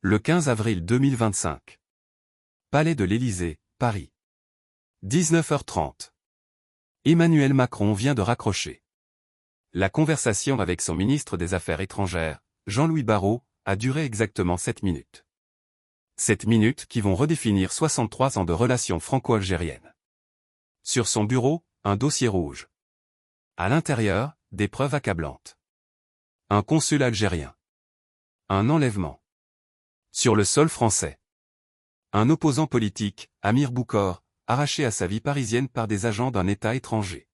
Le 15 avril 2025. Palais de l'Élysée, Paris. 19h30. Emmanuel Macron vient de raccrocher. La conversation avec son ministre des Affaires étrangères, Jean-Louis Barrot, a duré exactement 7 minutes. 7 minutes qui vont redéfinir 63 ans de relations franco-algériennes. Sur son bureau, un dossier rouge. À l'intérieur, des preuves accablantes. Un consul algérien. Un enlèvement. Sur le sol français. Un opposant politique, Amir Boukor, arraché à sa vie parisienne par des agents d'un État étranger.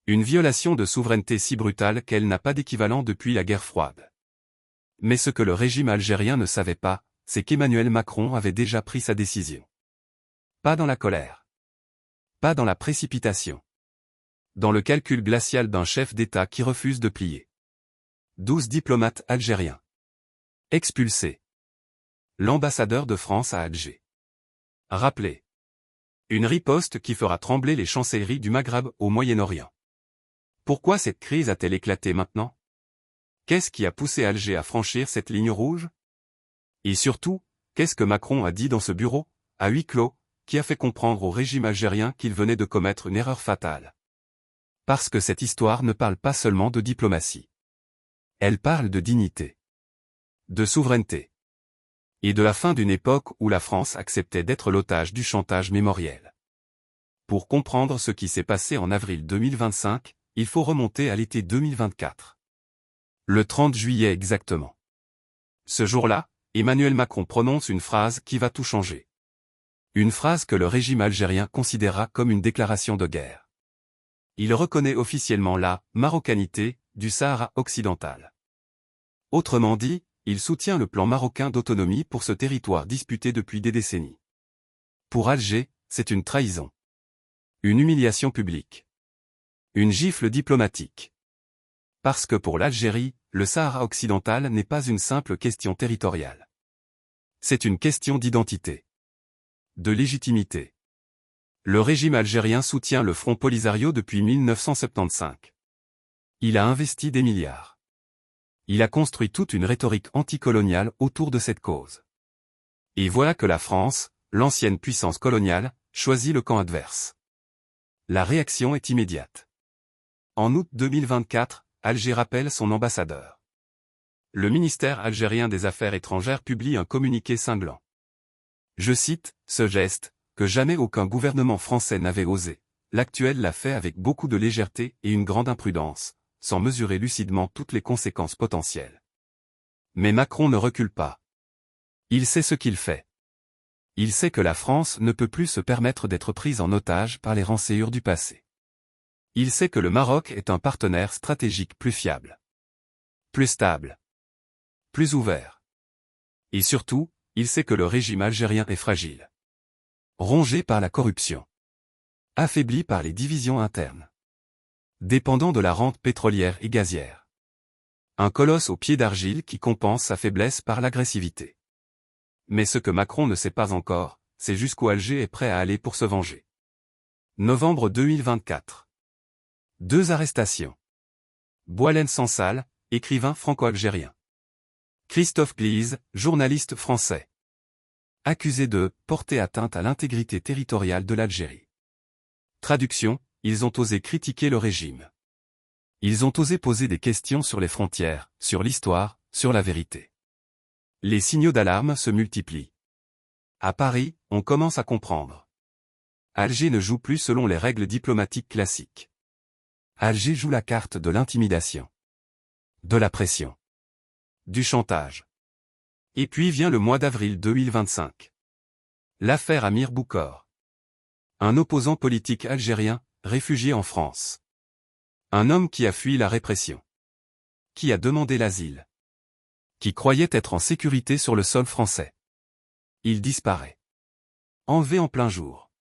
Une violation de souveraineté si brutale qu'elle n'a pas d'équivalent depuis la guerre froide. Mais ce que le régime algérien ne savait pas, c'est qu'Emmanuel Macron avait déjà pris sa décision. Pas dans la colère. Pas dans la précipitation. Dans le calcul glacial d'un chef d'État qui refuse de plier. 12 diplomates algériens. Expulsés. L'ambassadeur de France à Alger. Rappelé. Une riposte qui fera trembler les chancelleries du Maghreb au Moyen-Orient. Pourquoi cette crise a-t-elle éclaté maintenant? Qu'est-ce qui a poussé Alger à franchir cette ligne rouge? Et surtout, qu'est-ce que Macron a dit dans ce bureau, à huis clos, qui a fait comprendre au régime algérien qu'il venait de commettre une erreur fatale? Parce que cette histoire ne parle pas seulement de diplomatie. Elle parle de dignité. De souveraineté. Et de la fin d'une époque où la France acceptait d'être l'otage du chantage mémoriel. Pour comprendre ce qui s'est passé en avril 2025, il faut remonter à l'été 2024. Le 30 juillet exactement. Ce jour-là, Emmanuel Macron prononce une phrase qui va tout changer. Une phrase que le régime algérien considéra comme une déclaration de guerre. Il reconnaît officiellement la « marocanité » du Sahara occidental. Autrement dit, il soutient le plan marocain d'autonomie pour ce territoire disputé depuis des décennies. Pour Alger, c'est une trahison. Une humiliation publique. Une gifle diplomatique. Parce que pour l'Algérie, le Sahara occidental n'est pas une simple question territoriale. C'est une question d'identité. De légitimité. Le régime algérien soutient le Front Polisario depuis 1975. Il a investi des milliards. Il a construit toute une rhétorique anticoloniale autour de cette cause. Et voilà que la France, l'ancienne puissance coloniale, choisit le camp adverse. La réaction est immédiate. En août 2024, Alger rappelle son ambassadeur. Le ministère algérien des Affaires étrangères publie un communiqué cinglant. Je cite, « Ce geste, que jamais aucun gouvernement français n'avait osé, l'actuel l'a fait avec beaucoup de légèreté et une grande imprudence, sans mesurer lucidement toutes les conséquences potentielles. » Mais Macron ne recule pas. Il sait ce qu'il fait. Il sait que la France ne peut plus se permettre d'être prise en otage par les rancœurs du passé. Il sait que le Maroc est un partenaire stratégique plus fiable. Plus stable. Plus ouvert. Et surtout, il sait que le régime algérien est fragile. Rongé par la corruption. Affaibli par les divisions internes. Dépendant de la rente pétrolière et gazière. Un colosse aux pieds d'argile qui compense sa faiblesse par l'agressivité. Mais ce que Macron ne sait pas encore, c'est jusqu'où Alger est prêt à aller pour se venger. Novembre 2024. 2 arrestations. Boualem Sansal, écrivain franco-algérien. Christophe Gliese, journaliste français. Accusé de « porter atteinte à l'intégrité territoriale de l'Algérie ». Traduction, ils ont osé critiquer le régime. Ils ont osé poser des questions sur les frontières, sur l'histoire, sur la vérité. Les signaux d'alarme se multiplient. À Paris, on commence à comprendre. Alger ne joue plus selon les règles diplomatiques classiques. Alger joue la carte de l'intimidation. De la pression. Du chantage. Et puis vient le mois d'avril 2025. L'affaire Amir Boukor. Un opposant politique algérien, réfugié en France. Un homme qui a fui la répression. Qui a demandé l'asile. Qui croyait être en sécurité sur le sol français. Il disparaît. Enlevé en plein jour.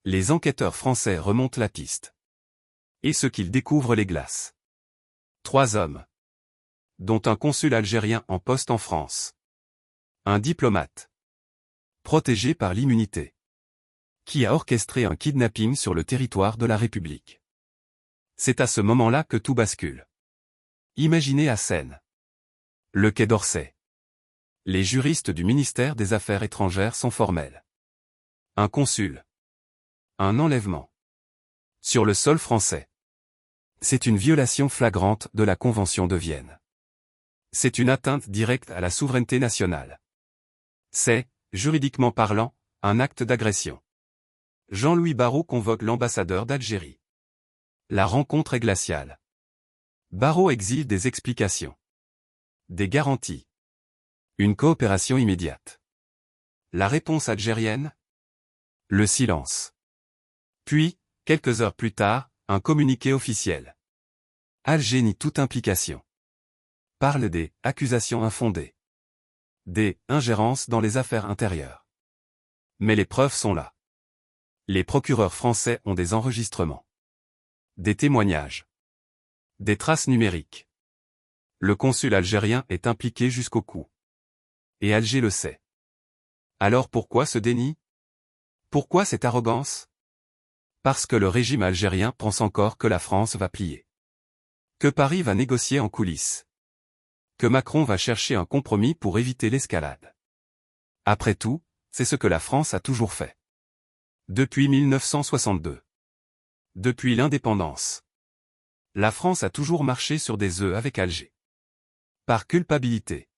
Les enquêteurs français remontent la piste. Et ce qu'ils découvrent les glace. 3 hommes. Dont un consul algérien en poste en France. Un diplomate. Protégé par l'immunité. Qui a orchestré un kidnapping sur le territoire de la République. C'est à ce moment-là que tout bascule. Imaginez à Seine. Le quai d'Orsay. Les juristes du ministère des Affaires étrangères sont formels. Un consul. Un enlèvement. Sur le sol français. C'est une violation flagrante de la Convention de Vienne. C'est une atteinte directe à la souveraineté nationale. C'est, juridiquement parlant, un acte d'agression. Jean-Louis Barrot convoque l'ambassadeur d'Algérie. La rencontre est glaciale. Barrot exige des explications. Des garanties. Une coopération immédiate. La réponse algérienne? Le silence. Puis, quelques heures plus tard, un communiqué officiel. Alger nie toute implication. Parle des « accusations infondées ». Des « ingérences dans les affaires intérieures ». Mais les preuves sont là. Les procureurs français ont des enregistrements. Des témoignages. Des traces numériques. Le consul algérien est impliqué jusqu'au cou. Et Alger le sait. Alors pourquoi ce déni? Pourquoi cette arrogance? Parce que le régime algérien pense encore que la France va plier. Que Paris va négocier en coulisses. Que Macron va chercher un compromis pour éviter l'escalade. Après tout, c'est ce que la France a toujours fait. Depuis 1962. Depuis l'indépendance. La France a toujours marché sur des œufs avec Alger. Par culpabilité.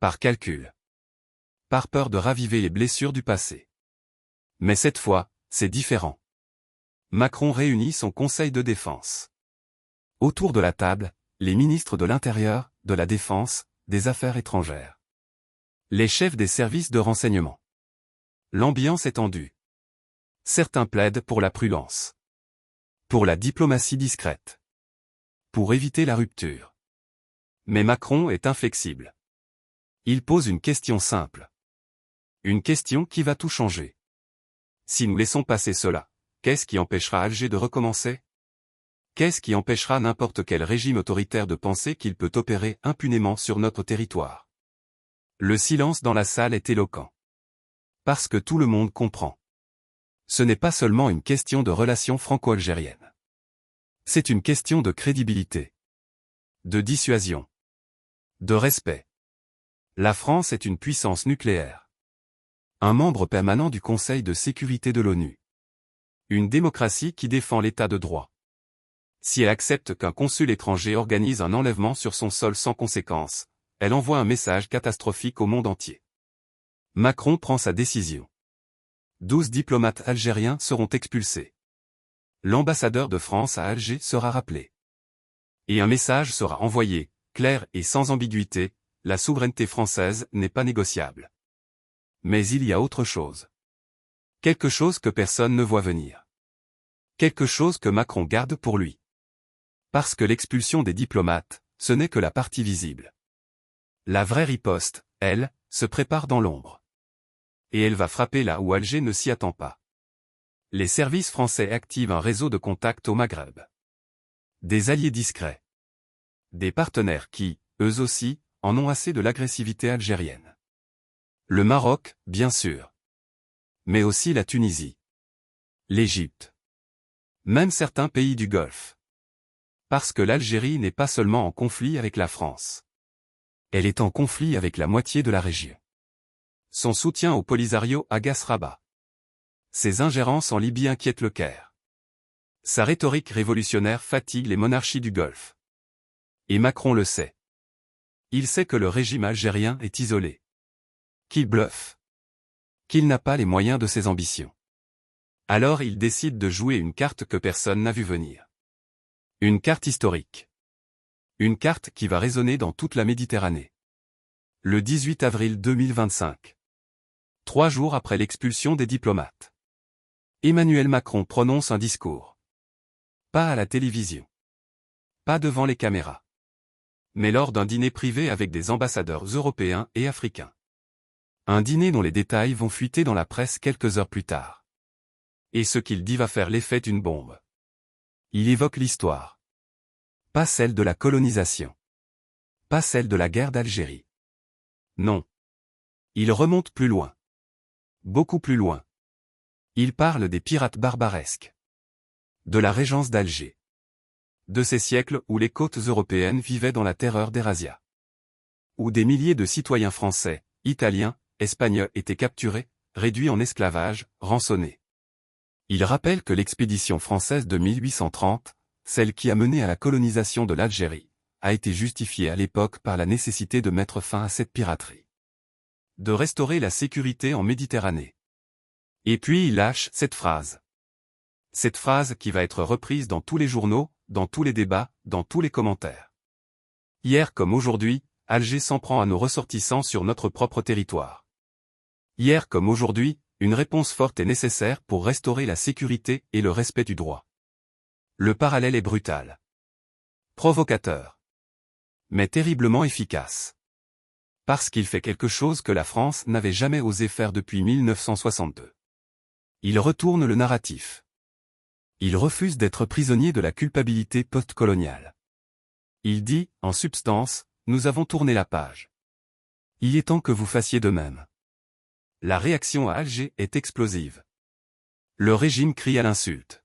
Par calcul. Par peur de raviver les blessures du passé. Mais cette fois, c'est différent. Macron réunit son conseil de défense. Autour de la table, les ministres de l'Intérieur, de la Défense, des Affaires étrangères. Les chefs des services de renseignement. L'ambiance est tendue. Certains plaident pour la prudence. Pour la diplomatie discrète. Pour éviter la rupture. Mais Macron est inflexible. Il pose une question simple. Une question qui va tout changer. Si nous laissons passer cela, qu'est-ce qui empêchera Alger de recommencer? Qu'est-ce qui empêchera n'importe quel régime autoritaire de penser qu'il peut opérer impunément sur notre territoire? Le silence dans la salle est éloquent. Parce que tout le monde comprend. Ce n'est pas seulement une question de relations franco-algériennes. C'est une question de crédibilité. De dissuasion. De respect. La France est une puissance nucléaire. Un membre permanent du Conseil de sécurité de l'ONU. Une démocratie qui défend l'état de droit. Si elle accepte qu'un consul étranger organise un enlèvement sur son sol sans conséquence, elle envoie un message catastrophique au monde entier. Macron prend sa décision. 12 diplomates algériens seront expulsés. L'ambassadeur de France à Alger sera rappelé. Et un message sera envoyé, clair et sans ambiguïté, la souveraineté française n'est pas négociable. Mais il y a autre chose. Quelque chose que personne ne voit venir. Quelque chose que Macron garde pour lui. Parce que l'expulsion des diplomates, ce n'est que la partie visible. La vraie riposte, elle, se prépare dans l'ombre. Et elle va frapper là où Alger ne s'y attend pas. Les services français activent un réseau de contacts au Maghreb. Des alliés discrets. Des partenaires qui, eux aussi, en ont assez de l'agressivité algérienne. Le Maroc, bien sûr. Mais aussi la Tunisie. L'Égypte. Même certains pays du Golfe. Parce que l'Algérie n'est pas seulement en conflit avec la France. Elle est en conflit avec la moitié de la région. Son soutien au Polisario agace Rabat. Ses ingérences en Libye inquiètent le Caire. Sa rhétorique révolutionnaire fatigue les monarchies du Golfe. Et Macron le sait. Il sait que le régime algérien est isolé. Qu'il bluffe. Qu'il n'a pas les moyens de ses ambitions. Alors il décide de jouer une carte que personne n'a vu venir. Une carte historique. Une carte qui va résonner dans toute la Méditerranée. Le 18 avril 2025. 3 jours après l'expulsion des diplomates. Emmanuel Macron prononce un discours. Pas à la télévision. Pas devant les caméras. Mais lors d'un dîner privé avec des ambassadeurs européens et africains. Un dîner dont les détails vont fuiter dans la presse quelques heures plus tard. Et ce qu'il dit va faire l'effet d'une bombe. Il évoque l'histoire. Pas celle de la colonisation. Pas celle de la guerre d'Algérie. Non. Il remonte plus loin. Beaucoup plus loin. Il parle des pirates barbaresques. De la régence d'Alger. De ces siècles où les côtes européennes vivaient dans la terreur des razzias. où des milliers de citoyens français, italiens, espagnols étaient capturés, réduits en esclavage, rançonnés. Il rappelle que l'expédition française de 1830, celle qui a mené à la colonisation de l'Algérie, a été justifiée à l'époque par la nécessité de mettre fin à cette piraterie. De restaurer la sécurité en Méditerranée. Et puis il lâche cette phrase. Cette phrase qui va être reprise dans tous les journaux, dans tous les débats, dans tous les commentaires. Hier comme aujourd'hui, Alger s'en prend à nos ressortissants sur notre propre territoire. Hier comme aujourd'hui, une réponse forte est nécessaire pour restaurer la sécurité et le respect du droit. Le parallèle est brutal. Provocateur. Mais terriblement efficace. Parce qu'il fait quelque chose que la France n'avait jamais osé faire depuis 1962. Il retourne le narratif. Il refuse d'être prisonnier de la culpabilité post-coloniale. Il dit, en substance, nous avons tourné la page. Il est temps que vous fassiez de même. La réaction à Alger est explosive. Le régime crie à l'insulte.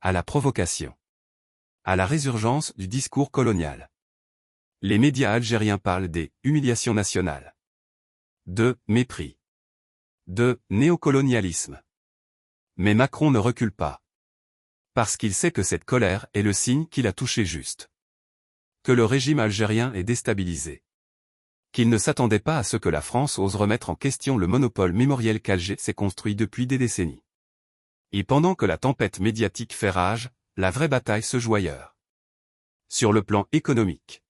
À la provocation. À la résurgence du discours colonial. Les médias algériens parlent des « humiliations nationales », de « mépris », de « néocolonialisme ». Mais Macron ne recule pas. Parce qu'il sait que cette colère est le signe qu'il a touché juste. Que le régime algérien est déstabilisé. Qu'il ne s'attendait pas à ce que la France ose remettre en question le monopole mémoriel qu'Alger s'est construit depuis des décennies. Et pendant que la tempête médiatique fait rage, la vraie bataille se joue ailleurs. Sur le plan économique.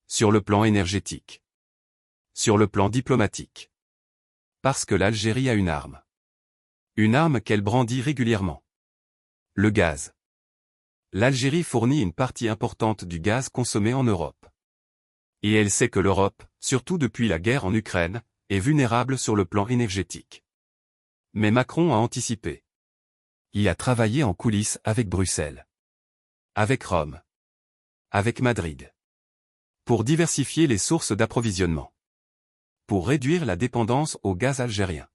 Sur le plan énergétique. Sur le plan diplomatique. Parce que l'Algérie a une arme. Une arme qu'elle brandit régulièrement. Le gaz. L'Algérie fournit une partie importante du gaz consommé en Europe. Et elle sait que l'Europe, surtout depuis la guerre en Ukraine, est vulnérable sur le plan énergétique. Mais Macron a anticipé. Il a travaillé en coulisses avec Bruxelles. Avec Rome. Avec Madrid. Pour diversifier les sources d'approvisionnement. Pour réduire la dépendance au gaz algérien.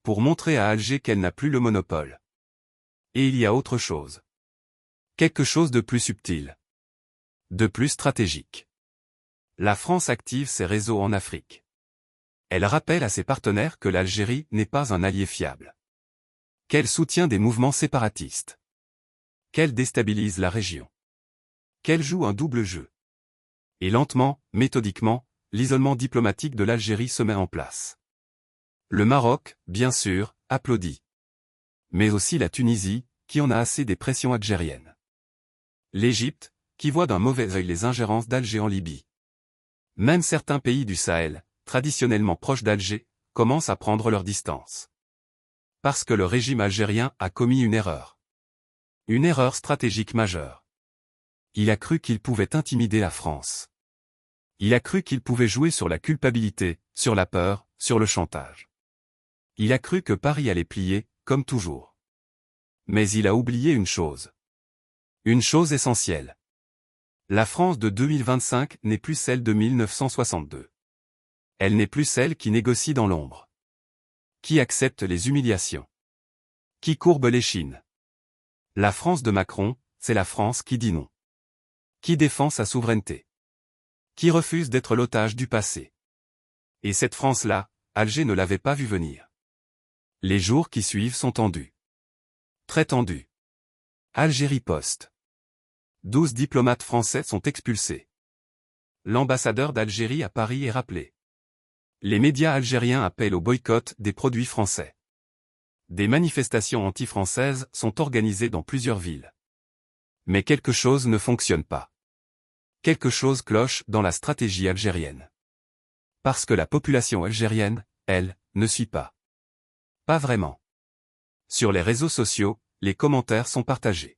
Pour montrer à Alger qu'elle n'a plus le monopole. Et il y a autre chose. Quelque chose de plus subtil. De plus stratégique. La France active ses réseaux en Afrique. Elle rappelle à ses partenaires que l'Algérie n'est pas un allié fiable. Qu'elle soutient des mouvements séparatistes. Qu'elle déstabilise la région. Qu'elle joue un double jeu. Et lentement, méthodiquement, l'isolement diplomatique de l'Algérie se met en place. Le Maroc, bien sûr, applaudit. Mais aussi la Tunisie, qui en a assez des pressions algériennes. L'Égypte, qui voit d'un mauvais œil les ingérences d'Alger en Libye. Même certains pays du Sahel, traditionnellement proches d'Alger, commencent à prendre leur distance. Parce que le régime algérien a commis une erreur. Une erreur stratégique majeure. Il a cru qu'il pouvait intimider la France. Il a cru qu'il pouvait jouer sur la culpabilité, sur la peur, sur le chantage. Il a cru que Paris allait plier, comme toujours. Mais il a oublié une chose. Une chose essentielle. La France de 2025 n'est plus celle de 1962. Elle n'est plus celle qui négocie dans l'ombre. Qui accepte les humiliations. Qui courbe l'échine. La France de Macron, c'est la France qui dit non. Qui défend sa souveraineté. Qui refuse d'être l'otage du passé. Et cette France-là, Alger ne l'avait pas vu venir. Les jours qui suivent sont tendus. Très tendus. Alger riposte. 12 diplomates français sont expulsés. L'ambassadeur d'Algérie à Paris est rappelé. Les médias algériens appellent au boycott des produits français. Des manifestations anti-françaises sont organisées dans plusieurs villes. Mais quelque chose ne fonctionne pas. Quelque chose cloche dans la stratégie algérienne. Parce que la population algérienne, elle, ne suit pas. Pas vraiment. Sur les réseaux sociaux, les commentaires sont partagés.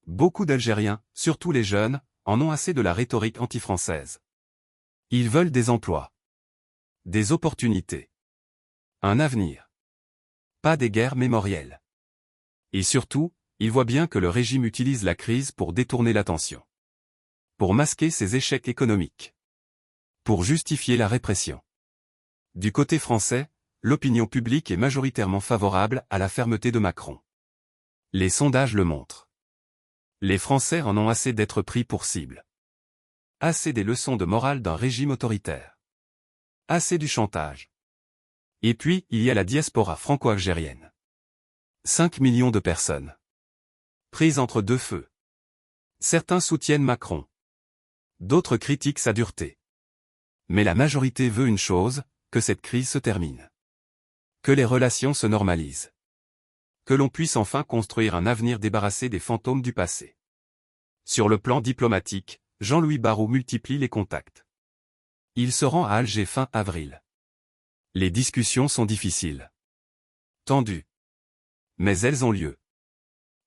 Beaucoup d'Algériens, surtout les jeunes, en ont assez de la rhétorique anti-française. Ils veulent des emplois. Des opportunités. Un avenir. Pas des guerres mémorielles. Et surtout, ils voient bien que le régime utilise la crise pour détourner l'attention. Pour masquer ses échecs économiques. Pour justifier la répression. Du côté français, l'opinion publique est majoritairement favorable à la fermeté de Macron. Les sondages le montrent. Les Français en ont assez d'être pris pour cible. Assez des leçons de morale d'un régime autoritaire. Assez du chantage. Et puis, il y a la diaspora franco-algérienne. 5 millions de personnes. Prises entre deux feux. Certains soutiennent Macron. D'autres critiquent sa dureté. Mais la majorité veut une chose, que cette crise se termine. Que les relations se normalisent. Que l'on puisse enfin construire un avenir débarrassé des fantômes du passé. Sur le plan diplomatique, Jean-Louis Barrot multiplie les contacts. Il se rend à Alger fin avril. Les discussions sont difficiles. Tendues. Mais elles ont lieu.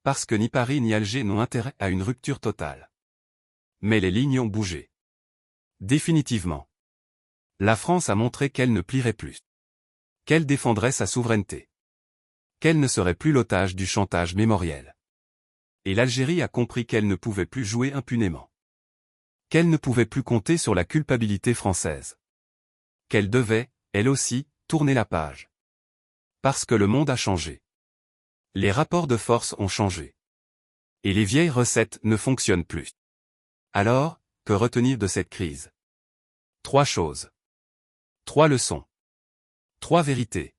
Parce que ni Paris ni Alger n'ont intérêt à une rupture totale. Mais les lignes ont bougé. Définitivement. La France a montré qu'elle ne plierait plus. Qu'elle défendrait sa souveraineté. Qu'elle ne serait plus l'otage du chantage mémoriel. Et l'Algérie a compris qu'elle ne pouvait plus jouer impunément. Qu'elle ne pouvait plus compter sur la culpabilité française. Qu'elle devait, elle aussi, tourner la page. Parce que le monde a changé. Les rapports de force ont changé. Et les vieilles recettes ne fonctionnent plus. Alors, que retenir de cette crise? 3 choses. 3 leçons. 3 vérités.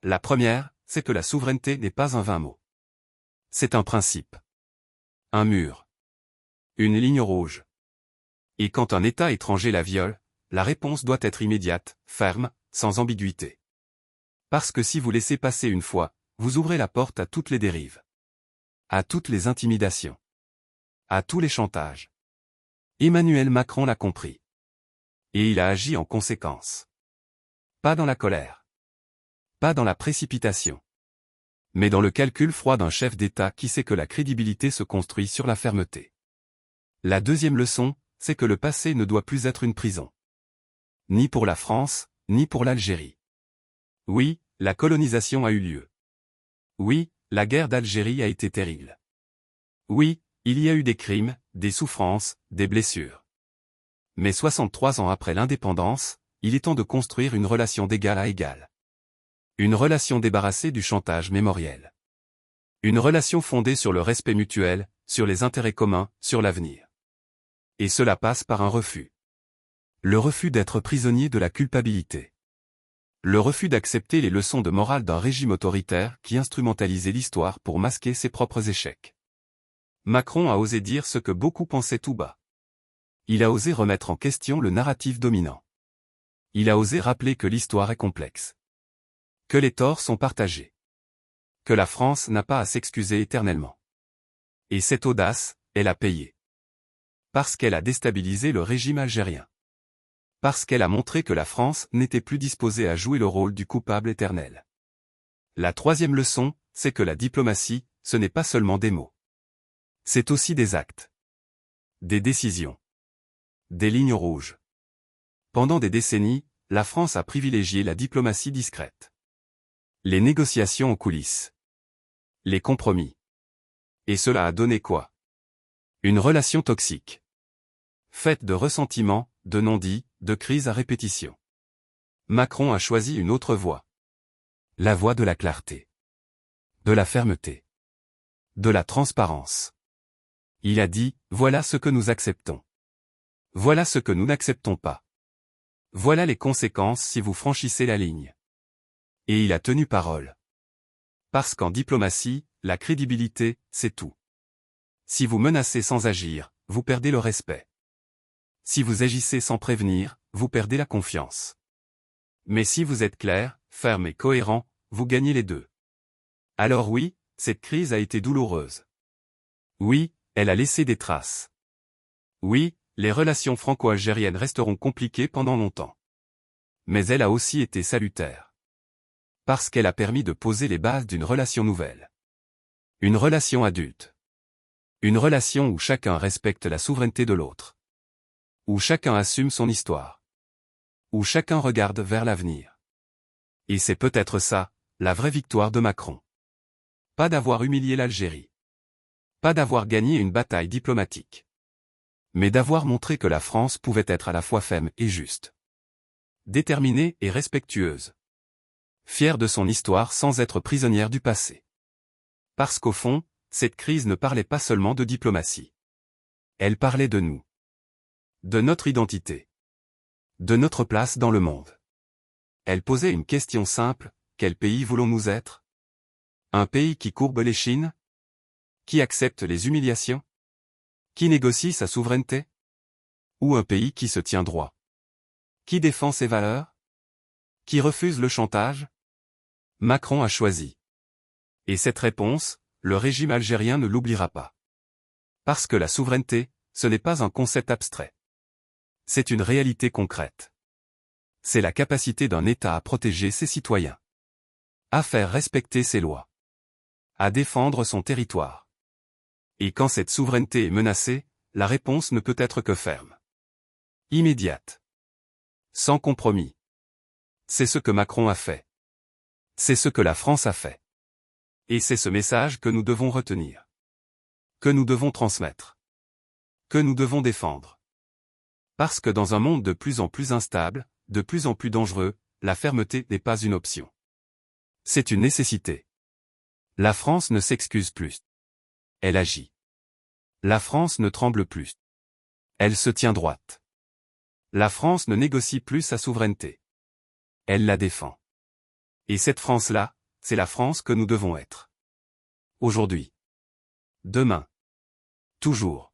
La première, c'est que la souveraineté n'est pas un vain mot. C'est un principe. Un mur. Une ligne rouge. Et quand un État étranger la viole, la réponse doit être immédiate, ferme, sans ambiguïté. Parce que si vous laissez passer une fois, vous ouvrez la porte à toutes les dérives. À toutes les intimidations. À tous les chantages. Emmanuel Macron l'a compris. Et il a agi en conséquence. Pas dans la colère. Pas dans la précipitation. Mais dans le calcul froid d'un chef d'État qui sait que la crédibilité se construit sur la fermeté. La deuxième leçon, c'est que le passé ne doit plus être une prison. Ni pour la France, ni pour l'Algérie. Oui, la colonisation a eu lieu. Oui, la guerre d'Algérie a été terrible. Oui, il y a eu des crimes, des souffrances, des blessures. Mais 63 ans après l'indépendance, il est temps de construire une relation d'égal à égal. Une relation débarrassée du chantage mémoriel. Une relation fondée sur le respect mutuel, sur les intérêts communs, sur l'avenir. Et cela passe par un refus. Le refus d'être prisonnier de la culpabilité. Le refus d'accepter les leçons de morale d'un régime autoritaire qui instrumentalisait l'histoire pour masquer ses propres échecs. Macron a osé dire ce que beaucoup pensaient tout bas. Il a osé remettre en question le narratif dominant. Il a osé rappeler que l'histoire est complexe. Que les torts sont partagés. Que la France n'a pas à s'excuser éternellement. Et cette audace, elle a payé. Parce qu'elle a déstabilisé le régime algérien. Parce qu'elle a montré que la France n'était plus disposée à jouer le rôle du coupable éternel. La troisième leçon, c'est que la diplomatie, ce n'est pas seulement des mots. C'est aussi des actes. Des décisions. Des lignes rouges. Pendant des décennies, la France a privilégié la diplomatie discrète. Les négociations en coulisses. Les compromis. Et cela a donné quoi? Une relation toxique. Faite de ressentiments, de non-dits, de crises à répétition. Macron a choisi une autre voie. La voie de la clarté. De la fermeté. De la transparence. Il a dit, voilà ce que nous acceptons. Voilà ce que nous n'acceptons pas. Voilà les conséquences si vous franchissez la ligne. Et il a tenu parole. Parce qu'en diplomatie, la crédibilité, c'est tout. Si vous menacez sans agir, vous perdez le respect. Si vous agissez sans prévenir, vous perdez la confiance. Mais si vous êtes clair, ferme et cohérent, vous gagnez les deux. Alors oui, cette crise a été douloureuse. Oui, elle a laissé des traces. Oui, les relations franco-algériennes resteront compliquées pendant longtemps. Mais elle a aussi été salutaire. Parce qu'elle a permis de poser les bases d'une relation nouvelle. Une relation adulte. Une relation où chacun respecte la souveraineté de l'autre. Où chacun assume son histoire. Où chacun regarde vers l'avenir. Et c'est peut-être ça, la vraie victoire de Macron. Pas d'avoir humilié l'Algérie. Pas d'avoir gagné une bataille diplomatique. Mais d'avoir montré que la France pouvait être à la fois ferme et juste. Déterminée et respectueuse. Fière de son histoire sans être prisonnière du passé. Parce qu'au fond, cette crise ne parlait pas seulement de diplomatie. Elle parlait de nous. De notre identité. De notre place dans le monde. Elle posait une question simple, quel pays voulons-nous être? Un pays qui courbe l'échine? Qui accepte les humiliations? Qui négocie sa souveraineté? Ou un pays qui se tient droit? Qui défend ses valeurs? Qui refuse le chantage? Macron a choisi. Et cette réponse, le régime algérien ne l'oubliera pas. Parce que la souveraineté, ce n'est pas un concept abstrait. C'est une réalité concrète. C'est la capacité d'un État à protéger ses citoyens. À faire respecter ses lois. À défendre son territoire. Et quand cette souveraineté est menacée, la réponse ne peut être que ferme. Immédiate. Sans compromis. C'est ce que Macron a fait. C'est ce que la France a fait. Et c'est ce message que nous devons retenir. Que nous devons transmettre. Que nous devons défendre. Parce que dans un monde de plus en plus instable, de plus en plus dangereux, la fermeté n'est pas une option. C'est une nécessité. La France ne s'excuse plus. Elle agit. La France ne tremble plus. Elle se tient droite. La France ne négocie plus sa souveraineté. Elle la défend. Et cette France-là, c'est la France que nous devons être. Aujourd'hui. Demain. Toujours.